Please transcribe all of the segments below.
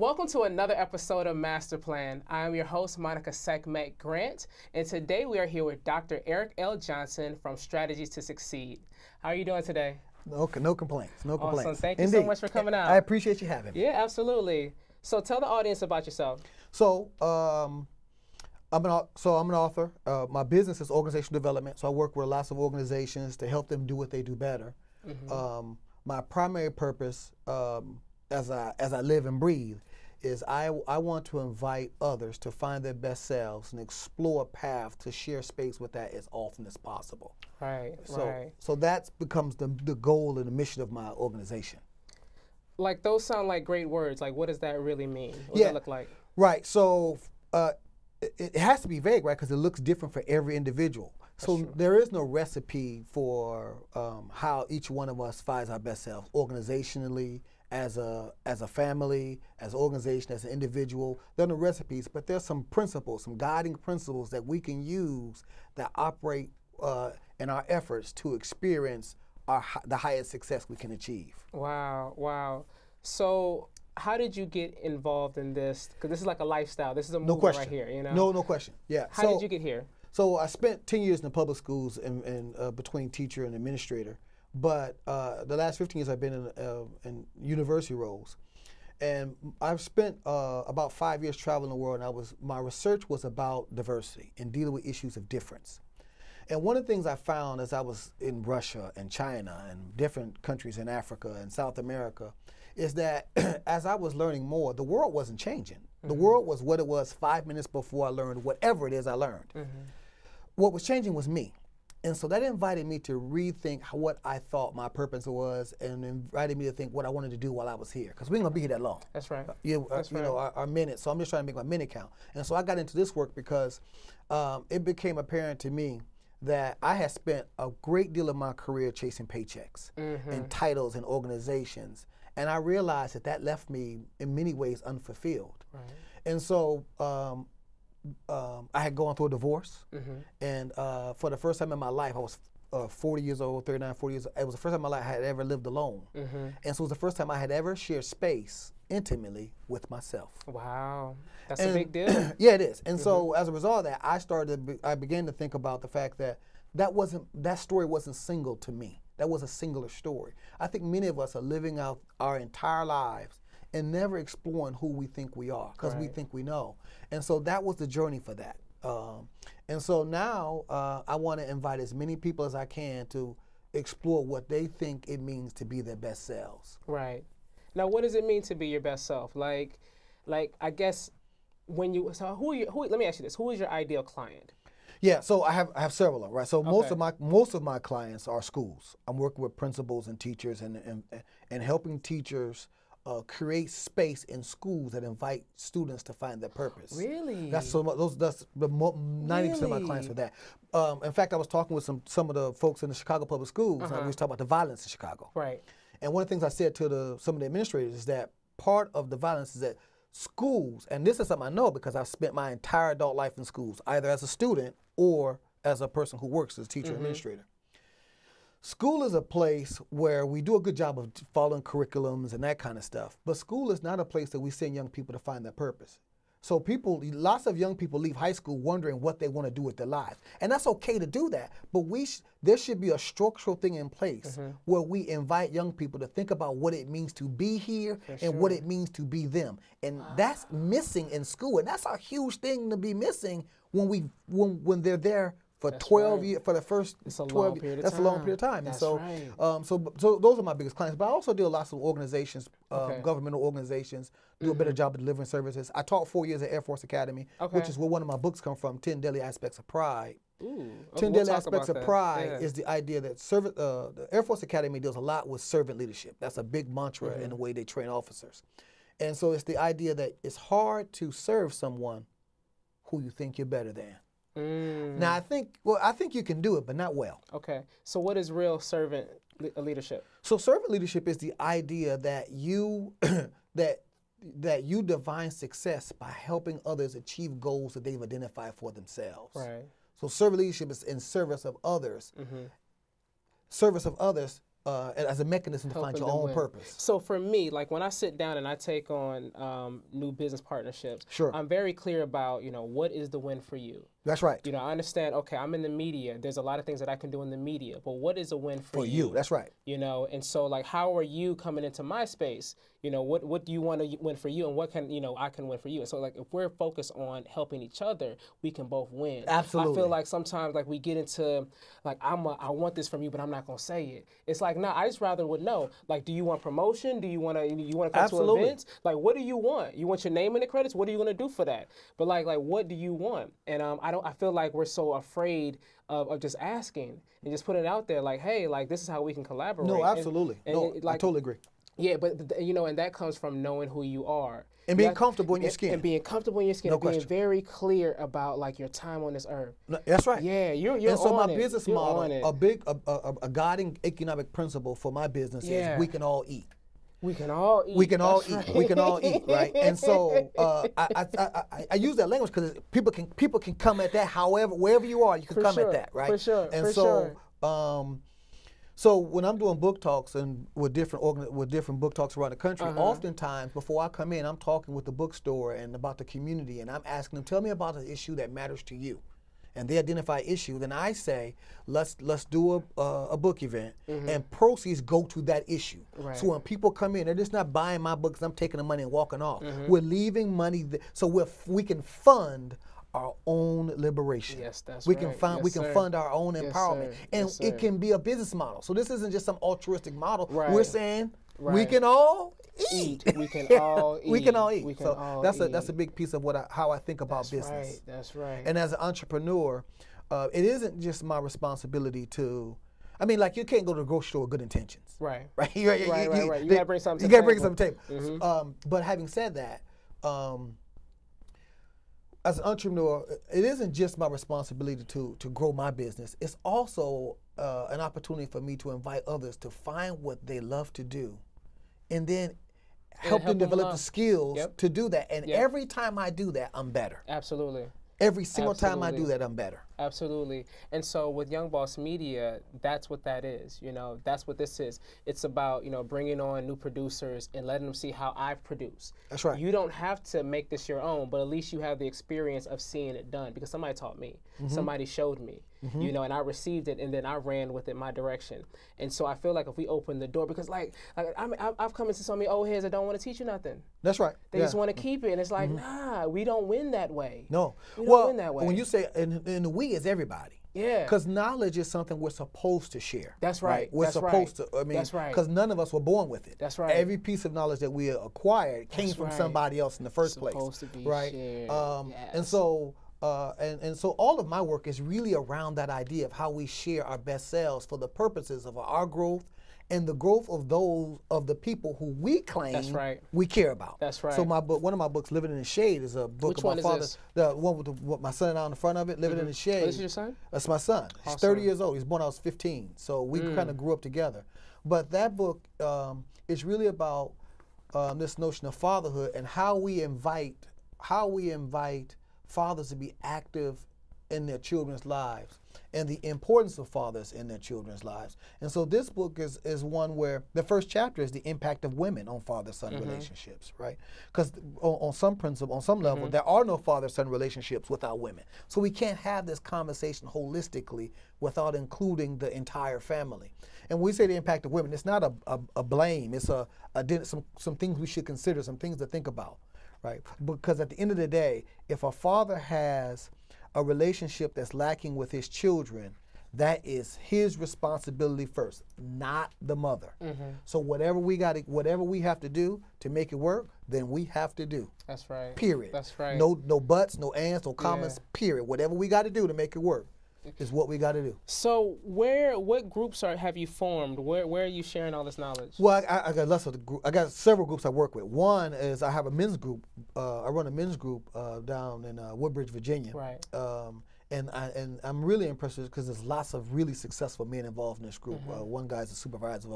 Welcome to another episode of Master Plan. I am your host, Monica Sekhmet Grant, and today we are here with Dr. Eric L. Johnson from Strategies2Succeed. How are you doing today? No complaints, no complaints. Awesome. Thank you so much for coming out. I appreciate you having me. Yeah, absolutely. So tell the audience about yourself. So I'm an author. My business is organizational development, so I work with lots of organizations to help them do what they do better. Mm-hmm. My primary purpose, as I live and breathe, is I want to invite others to find their best selves and explore a path to share space with that as often as possible. Right, right. So that becomes the goal and the mission of my organization. Like, those sound like great words. Like, what does that really mean? What does that look like? Right. So it has to be vague, right? Because it looks different for every individual. So there is no recipe for how each one of us finds our best selves organizationally, as a family, as an organization, as an individual. There are no recipes, but there's some principles, some guiding principles that we can use that operate in our efforts to experience the highest success we can achieve. Wow, wow. So how did you get involved in this? Because this is like a lifestyle. This is a movement right here, you know? No question. Yeah. How did you get here? So I spent 10 years in the public schools in between teacher and administrator. But the last 15 years I've been in university roles. And I've spent about 5 years traveling the world, and my research was about diversity and dealing with issues of difference. And one of the things I found as I was in Russia and China and different countries in Africa and South America is that as I was learning more, the world wasn't changing. Mm-hmm. The world was what it was 5 minutes before I learned whatever it is I learned. Mm-hmm. What was changing was me. And so that invited me to rethink what I thought my purpose was, and invited me to think what I wanted to do while I was here. Because we ain't gonna be here that long. That's right. That's right. You know, our minutes. So I'm just trying to make my minute count. And so I got into this work because it became apparent to me that I had spent a great deal of my career chasing paychecks and titles and organizations. And I realized that left me in many ways unfulfilled. Right. And so I had gone through a divorce, and for the first time in my life, I was 40 years old, 39, 40 years old. It was the first time in my life I had ever lived alone. And so it was the first time I had ever shared space intimately with myself. Wow, that's a big deal. Yeah, it is. And so as a result of that, I began to think about the fact that that story wasn't single to me. That was a singular story. I think many of us are living out our entire lives and never exploring who we think we are, because we think we know. And so that was the journey for that. And so now I want to invite as many people as I can to explore what they think it means to be their best selves. Right. Now, what does it mean to be your best self? Like I guess when you, so let me ask you this, who is your ideal client? Yeah, so I have several, right? So most of my clients are schools. I'm working with principals and teachers and helping teachers create space in schools that invite students to find their purpose. Really? That's the 90% of my clients are that. In fact, I was talking with some of the folks in the Chicago public schools, and we was talking about the violence in Chicago. Right. And one of the things I said to some of the administrators is that part of the violence is that schools, and this is something I know because I've spent my entire adult life in schools, either as a student or as a person who works as a teacher administrator. School is a place where we do a good job of following curriculums and that kind of stuff, but school is not a place that we send young people to find their purpose. So lots of young people leave high school wondering what they want to do with their lives. And that's okay to do that, but there should be a structural thing in place where we invite young people to think about what it means to be here and what it means to be them. And that's missing in school, and that's a huge thing to be missing when they're there for 12 years, for the first 12 years. That's a long period of time. That's and so those are my biggest clients. But I also deal with lots of organizations, governmental organizations, do a better job of delivering services. I taught 4 years at Air Force Academy, which is where one of my books come from, 10 Daily Aspects of Pride. 10 Daily Aspects of Pride is the idea that the Air Force Academy deals a lot with servant leadership. That's a big mantra in the way they train officers. And so it's the idea that it's hard to serve someone who you think you're better than. Now, I think you can do it, but not well. Okay. So what is real servant leadership? So servant leadership is the idea that you that you define success by helping others achieve goals that they've identified for themselves. Right. So servant leadership is in service of others. Service of others as a mechanism to find Helping your them own win. purpose. So for me, like when I sit down and I take on new business partnerships, Sure. I'm very clear about, what is the win for you? That's right. I understand, okay, I'm in the media. There's a lot of things that I can do in the media, but what is a win for you? For you, that's right. And so like, how are you coming into my space? What do you want to win for you, and what can, I can win for you? And so like, if we're focused on helping each other, we can both win. Absolutely. I feel like sometimes like we get into like, I want this from you, but I'm not going to say it. It's like, no, I just rather would know. Like, do you want promotion? Do you want to come Absolutely. to events? Like, what do you want? You want your name in the credits? What are you going to do for that? But like, what do you want? And I feel like we're so afraid of just asking and just putting it out there like, hey, like this is how we can collaborate. No, absolutely. I totally agree. Yeah, but and that comes from knowing who you are. And being comfortable in your skin. And being comfortable in your skin. No and being question. very clear about like your time on this earth. No, that's right. Yeah, you're and so on my it. business You're model, on it. a guiding economic principle for my business is we can all eat. We can all eat. We can all eat. Right. We can all eat, right? And so I use that language because people can come at that wherever you are, you can come at that, right? For sure. And for so sure. so when I'm doing book talks and with different book talks around the country, oftentimes before I come in, I'm talking with the bookstore and about the community, and I'm asking them, tell me about an issue that matters to you. And they identify issue, then I say, let's do a book event, and proceeds go to that issue. Right. So when people come in, they're just not buying my books, I'm taking the money and walking off. We're leaving money, so we can fund our own liberation. Yes, that's we right. Can fund, Yes, we can sir. fund our own Yes, empowerment. sir. And Yes, it sir. can be a business model. So this isn't just some altruistic model. Right. We're saying we Right. can all eat. We can all eat. We can all eat. We can So all that's a eat. big piece of how I think about That's business. right. That's right. And as an entrepreneur, it isn't just my responsibility to. I mean, like you can't go to the grocery store with good intentions. Right. Right. You gotta bring something to the You gotta bring table. something to the table. But having said that, as an entrepreneur, it isn't just my responsibility to grow my business. It's also an opportunity for me to invite others to find what they love to do, and then help them develop the skills to do that. And every time I do that, I'm better. Absolutely. Every single time I do that, I'm better. Absolutely. And so with Young Boss Media, that's what that is. That's what this is. It's about, bringing on new producers and letting them see how I produce. That's right. You don't have to make this your own, but at least you have the experience of seeing it done because somebody taught me. Somebody showed me, and I received it and then I ran with it my direction. And so I feel like if we open the door, because I've come into so many old heads that don't want to teach you nothing. That's right. They just want to keep it. And it's like, nah, we don't win that way. No. We don't win that way. When you say, and the we is everybody. Yeah. Because knowledge is something we're supposed to share. That's right. We're That's supposed right. to. I mean, That's right. because none of us were born with it. That's right. Every piece of knowledge that we acquired came from right. somebody else in the first place. Supposed to be right. shared. And so. And so all of my work is really around that idea of how we share our best selves for the purposes of our growth and the growth of the people who we claim we care about. That's right. So one of my books, Living in the Shade, is a book Which about one is father. this? The one with my son on the front of it, Living in the Shade. Oh, this is your son? That's my son. He's 30 years old. He's born when I was 15. So we kind of grew up together. But that book is really about this notion of fatherhood and how we invite fathers to be active in their children's lives and the importance of fathers in their children's lives. And so this book is one where the first chapter is the impact of women on father-son relationships, right? Because on some principle, on some level, there are no father-son relationships without women. So we can't have this conversation holistically without including the entire family. And when we say the impact of women, it's not a blame. It's some things we should consider, some things to think about. Right, because at the end of the day, if a father has a relationship that's lacking with his children, that is his responsibility first, not the mother. So whatever we have to do to make it work, then we have to do. That's right. Period. That's right. No buts, no ands, no commas. Period. Whatever we got to do to make it work is what we got to do. So what groups have you formed? Where are you sharing all this knowledge? Well, I got lots of the group. I got several groups I work with. One is I have a men's group. I run a men's group down in Woodbridge, Virginia. Right. And I'm really impressed because there's lots of really successful men involved in this group. One guy's a supervisor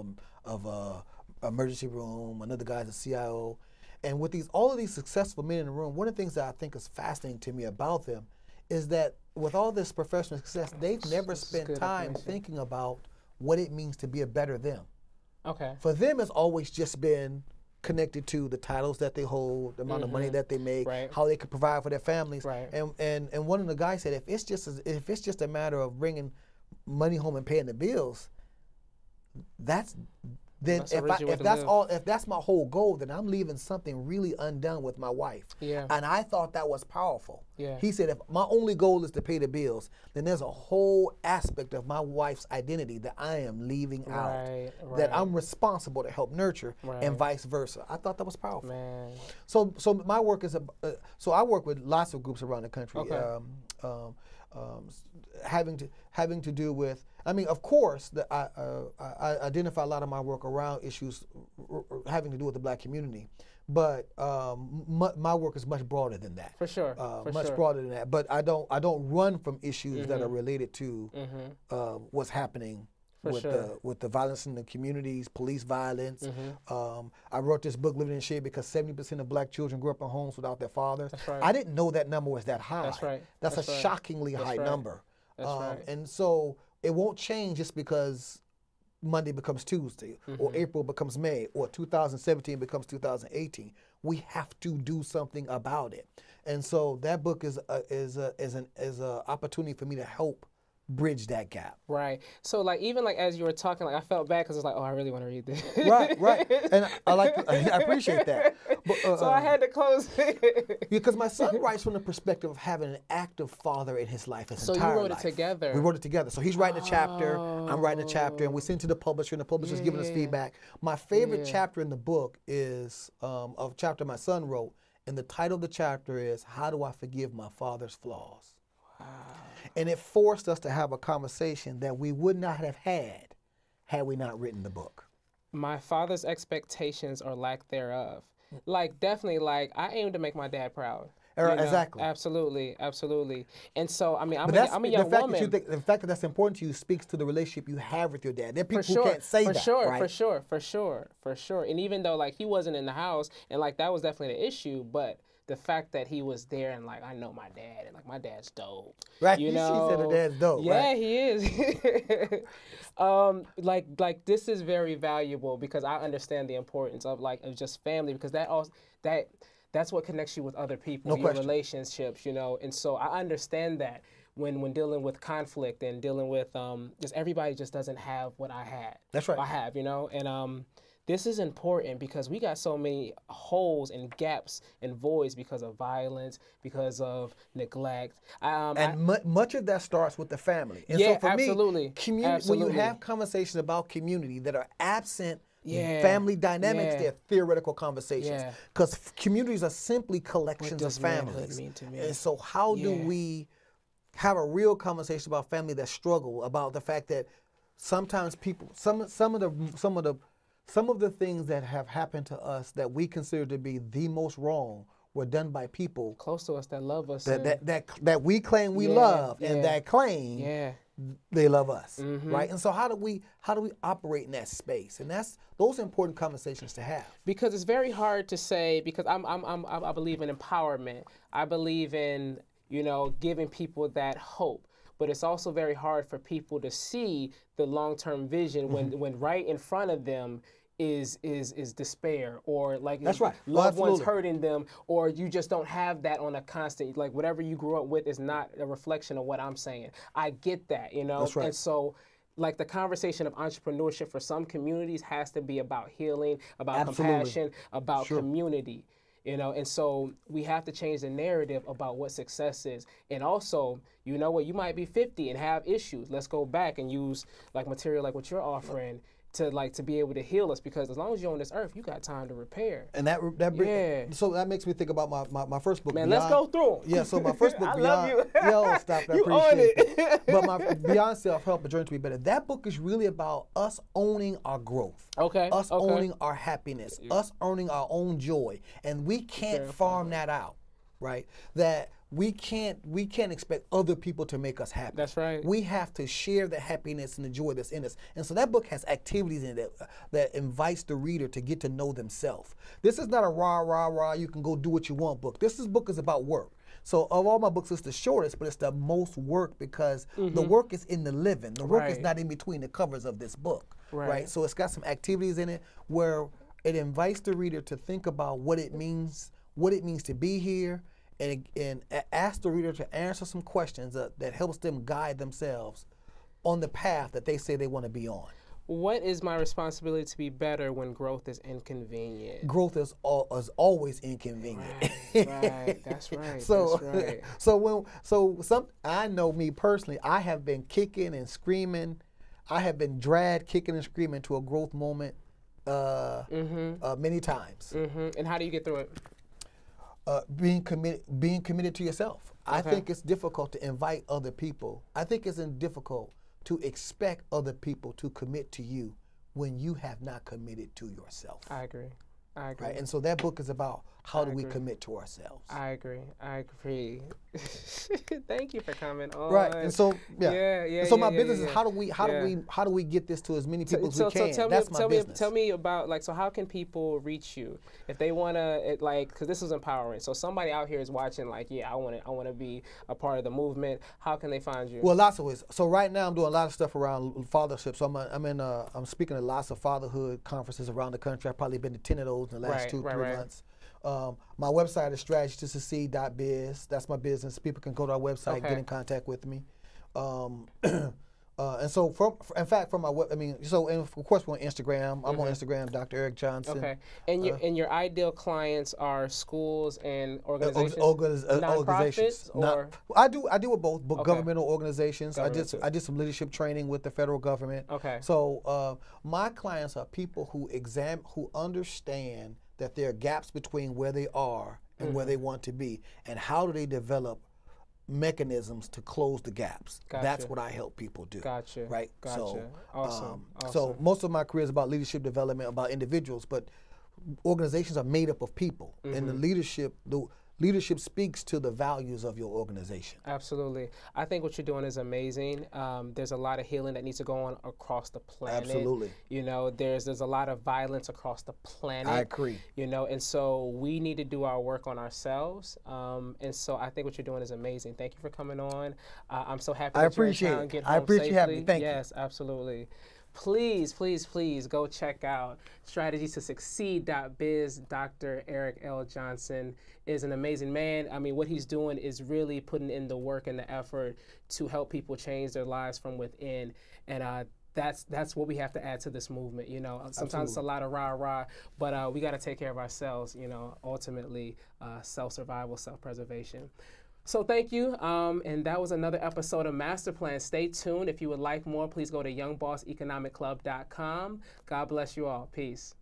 of a emergency room. Another guy's a CIO. And with all of these successful men in the room, one of the things that I think is fascinating to me about them is that with all this professional success, they've never spent time thinking about what it means to be a better them. Okay. For them, it's always just been connected to the titles that they hold, the amount of money that they make, Right. how they can provide for their families. Right. And one of the guys said, if it's just a matter of bringing money home and paying the bills, if that's my whole goal, then I'm leaving something really undone with my wife. Yeah. And I thought that was powerful. Yeah. He said, if my only goal is to pay the bills, then there's a whole aspect of my wife's identity that I am leaving out, that I'm responsible to help nurture, and vice versa. I thought that was powerful. Man. So my work is so I work with lots of groups around the country. Okay. Having to do with, I mean, of course, I identify a lot of my work around issues having to do with the Black community, but my work is much broader than that. For sure. Broader than that. But I don't run from issues that are related to what's happening with the violence in the communities, police violence. I wrote this book, Living in Shade, because 70% of Black children grew up in homes without their fathers. That's right. I didn't know that number was that high. That's right. That's a shockingly high number. That's right. And so it won't change just because Monday becomes Tuesday, or April becomes May, or 2017 becomes 2018. We have to do something about it. And so that book is an opportunity for me to help bridge that gap. Right. So like even like as you were talking, like I felt bad because it's like, oh, I really want to read this. Right. And I appreciate that. But, so I had to close it. Because my son writes from the perspective of having an active father in his life, his entire life. So you wrote it together. We wrote it together. So he's writing a chapter, I'm writing a chapter, and we send it to the publisher, and the publisher's giving us feedback. My favorite chapter in the book is a chapter my son wrote, and the title of the chapter is, How Do I Forgive My Father's Flaws? Wow. And it forced us to have a conversation that we would not have had we not written the book. My father's expectations or lack thereof. Like, definitely, like, I aim to make my dad proud. Exactly. Absolutely. And so, I mean, I'm a young woman. The fact that that's important to you speaks to the relationship you have with your dad. There are people who can't say that, right? For sure. And even though, like, he wasn't in the house, and, like, that was definitely the issue, but the fact that he was there and, like, I know my dad, and, like, my dad's dope. Right. You know? She said her dad's dope, yeah, right? he is. Like, this is very valuable because I understand the importance of, like, of just family, because that's what connects you with other people, your relationships, you know. And so I understand that when dealing with conflict and dealing with just everybody just doesn't have what I had. That's right. I have, you know. And this is important because we got so many holes and gaps and voids because of violence, because of neglect. Much of that starts with the family. And yeah, so for absolutely. Me, when you have conversations about community that are absent family dynamics, they're theoretical conversations. Because communities are simply collections of families. What does manhood mean to me? And so how do we have a real conversation about family that struggle, about the fact that sometimes people, some of the things that have happened to us that we consider to be the most wrong were done by people close to us that love us. That we claim we love, and that claim they love us, right? And so how do we operate in that space? And those are important conversations to have. Because it's very hard to say, because I believe in empowerment. I believe in, you know, giving people that hope. But it's also very hard for people to see the long-term vision when right in front of them is despair, or like loved ones hurting them, or you just don't have that on a constant, like whatever you grew up with is not a reflection of what I'm saying. I get that, you know. That's right. And so like the conversation of entrepreneurship for some communities has to be about healing, about compassion, about community. You know, and so we have to change the narrative about what success is. And also, you know what, you might be 50 and have issues. Let's go back and use like material like what you're offering to be able to heal us, because as long as you're on this earth, you got time to repair. And so that makes me think about my first book. Man, Beyond, let's go through 'em. Yeah, so my first book, I Beyond, love you. Yo, stop, I You appreciate it. But my Beyond Self-Help, A Journey to Be Better, that book is really about us owning our growth. Us owning our happiness, us owning our own joy. And we can't farm that out, right? That we can't expect other people to make us happy. That's right. We have to share the happiness and the joy that's in us. And so that book has activities in it that invites the reader to get to know themselves. This is not a rah, you can go do what you want book. This book is about work. So of all my books, it's the shortest, but it's the most work because the work is in the living. The work is not in between the covers of this book, right? So it's got some activities in it where it invites the reader to think about what it means to be here, and ask the reader to answer some questions that helps them guide themselves on the path that they say they want to be on. What is my responsibility to be better when growth is inconvenient? Growth is always inconvenient. Right. That's right. I know me personally, I have been kicking and screaming. I have been dragged kicking and screaming to a growth moment many times. And how do you get through it? Being committed to yourself. I think it's difficult to invite other people. I think it's difficult to expect other people to commit to you when you have not committed to yourself. I agree. Right? And so that book is about how do we commit to ourselves. I agree. Thank you for coming on. Right. And so my business is how do we get this to as many people as we can? That's my business. Tell me about so how can people reach you if they want to because this is empowering. So somebody out here is watching I want to be a part of the movement. How can they find you? Well, lots of ways. So right now I'm doing a lot of stuff around fathership. So I'm speaking at lots of fatherhood conferences around the country. I've probably been to 10 of those in the last 2-3 months. My website is Strategies2Succeed.biz. That's my business. People can go to our website, get in contact with me. And so, from my web, and of course we're on Instagram. I'm on Instagram, Dr. Eric Johnson. Okay. And your ideal clients are schools and organizations, organizations. Or I do with both, but governmental organizations. I did some leadership training with the federal government. Okay. So my clients are people who understand that there are gaps between where they are and where they want to be, and how do they develop mechanisms to close the gaps. That's what I help people do. Right? So, awesome. So most of my career is about leadership development, about individuals, but organizations are made up of people, and the leadership speaks to the values of your organization. Absolutely. I think what you're doing is amazing. There's a lot of healing that needs to go on across the planet. Absolutely. There's a lot of violence across the planet. I agree. And so we need to do our work on ourselves. And so I think what you're doing is amazing. Thank you for coming on. I'm so happy that you're in town. Get home safely. Thank you. Yes, absolutely. Please go check out Strategies2Succeed.biz. Dr. Eric L. Johnson is an amazing man. What he's doing is really putting in the work and the effort to help people change their lives from within. And that's what we have to add to this movement. Sometimes it's a lot of rah-rah, but we got to take care of ourselves, ultimately self-survival, self-preservation. So thank you, and that was another episode of Master Plan. Stay tuned. If you would like more, please go to YoungBossEconomicClub.com. God bless you all. Peace.